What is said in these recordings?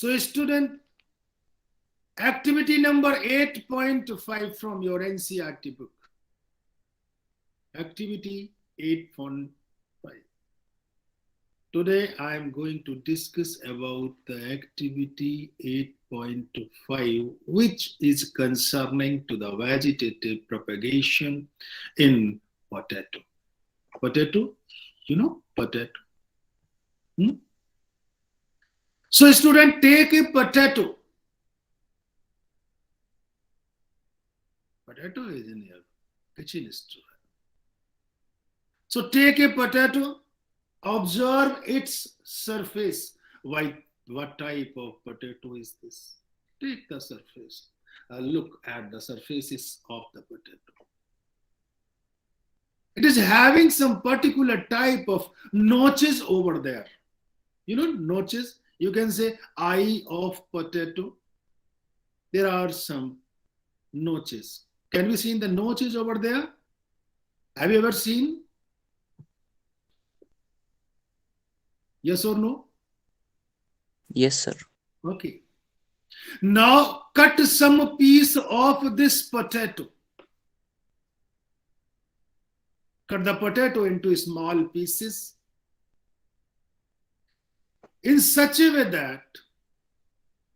So student, activity number 8.5 from your NCERT book. Activity 8.5. Today I am going to discuss about the activity 8.5, which is concerning to the vegetative propagation in potato. Potato, you know, potato. So student, take a potato. Potato is in your kitchen store. So take a potato, observe its surface. What type of potato is this? Take the surface. Look at the surfaces of the potato. It is having some particular type of notches over there. You know, notches. You can say eye of potato. There are some notches. Can we see the notches over there? Have you ever seen? Yes or no? Yes, sir. Okay. Now cut some piece of this potato. Cut the potato into small pieces in such a way that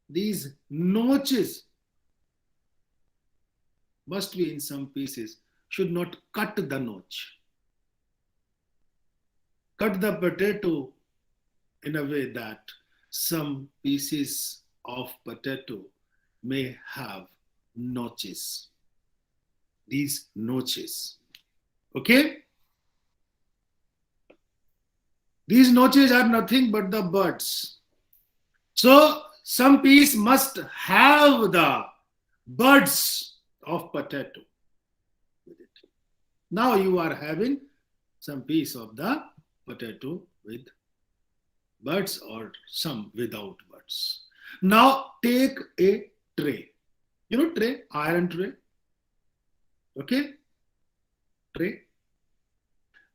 these notches must be in some pieces, should not cut the notch. Cut the potato in a way that some pieces of potato may have notches. These notches. Okay? These notches are nothing but the buds. So some piece must have the buds of potato with it. Now you are having some piece of the potato with buds or some without buds. Now take a tray. You know tray, iron tray. Okay? Tray.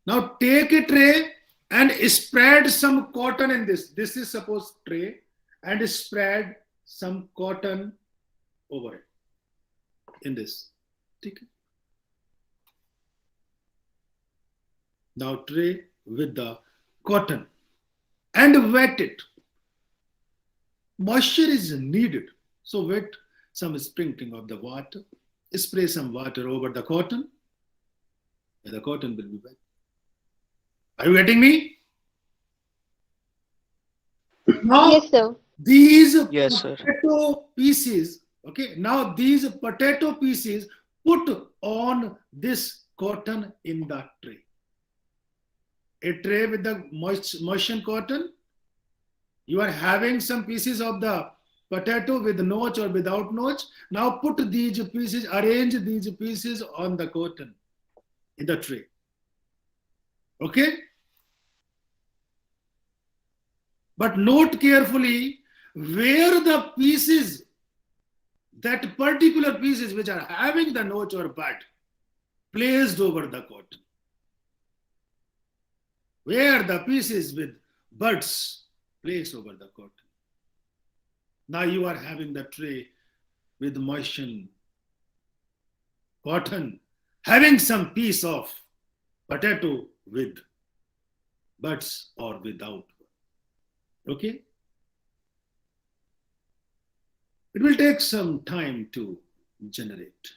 Now take a tray and spread some cotton in this. This is suppose tray, and spread some cotton over it in this. Okay. Now tray with the cotton and wet it. Moisture is needed, so wet some sprinkling of the water. Spray some water over the cotton, and the cotton will be wet. Are you getting me? Now, Yes, sir. these Yes, sir. potato pieces, okay, now these potato pieces put on this cotton in the tray. A tray with the moistened cotton. You are having some pieces of the potato with notch or without notch. Now put these pieces, arrange these pieces on the cotton in the tray. Okay? But note carefully where the pieces, that particular pieces which are having the notch or bud, placed over the cotton. Where the pieces with buds placed over the cotton. Now you are having the tray with moistened cotton, having some piece of potato with buds or without. Okay? It will take some time to generate.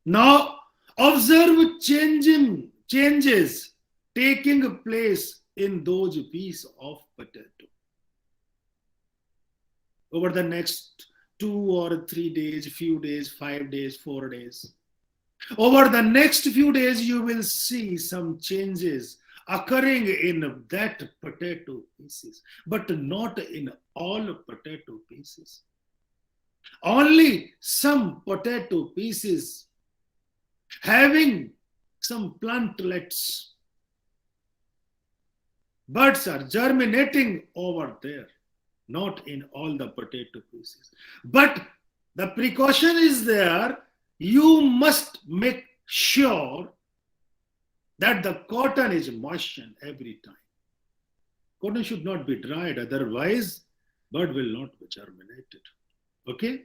Now observe changes taking place in those pieces of potato. Over the next 2 or 3 days, few days, 5 days, 4 days. Over the next few days, you will see some changes occurring in that potato pieces, but not in all potato pieces. Only some potato pieces having some plantlets. Buds are germinating over there, not in all the potato pieces. But the precaution is there. You must make sure that the cotton is moistened every time. Cotton should not be dried, otherwise bud will not be germinated. Okay?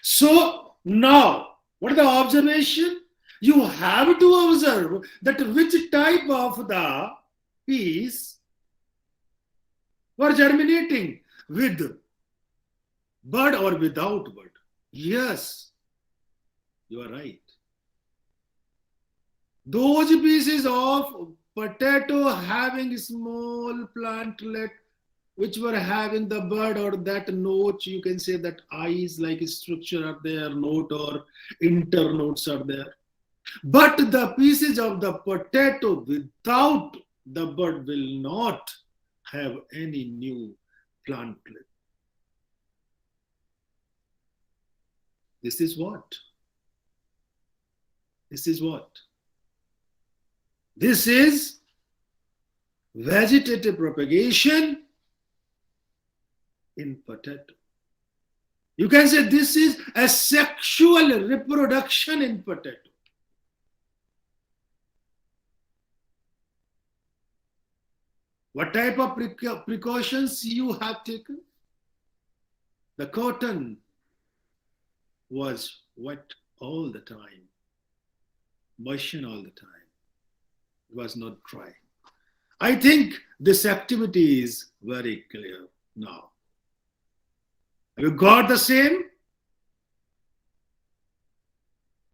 So now, what is the observation? You have to observe that which type of the peas were germinating, with bud or without bud. Yes, you are right. Those pieces of potato having small plantlet which were having the bud or that note, you can say that eyes like structure are there, note or internotes are there. But the pieces of the potato without the bud will not have any new plantlet. This is what? This is what? This is vegetative propagation in potato. You can say this is a sexual reproduction in potato. What type of precautions you have taken? The cotton was wet all the time, moistened all the time. It was not dry. I think this activity is very clear now. Have you got the same?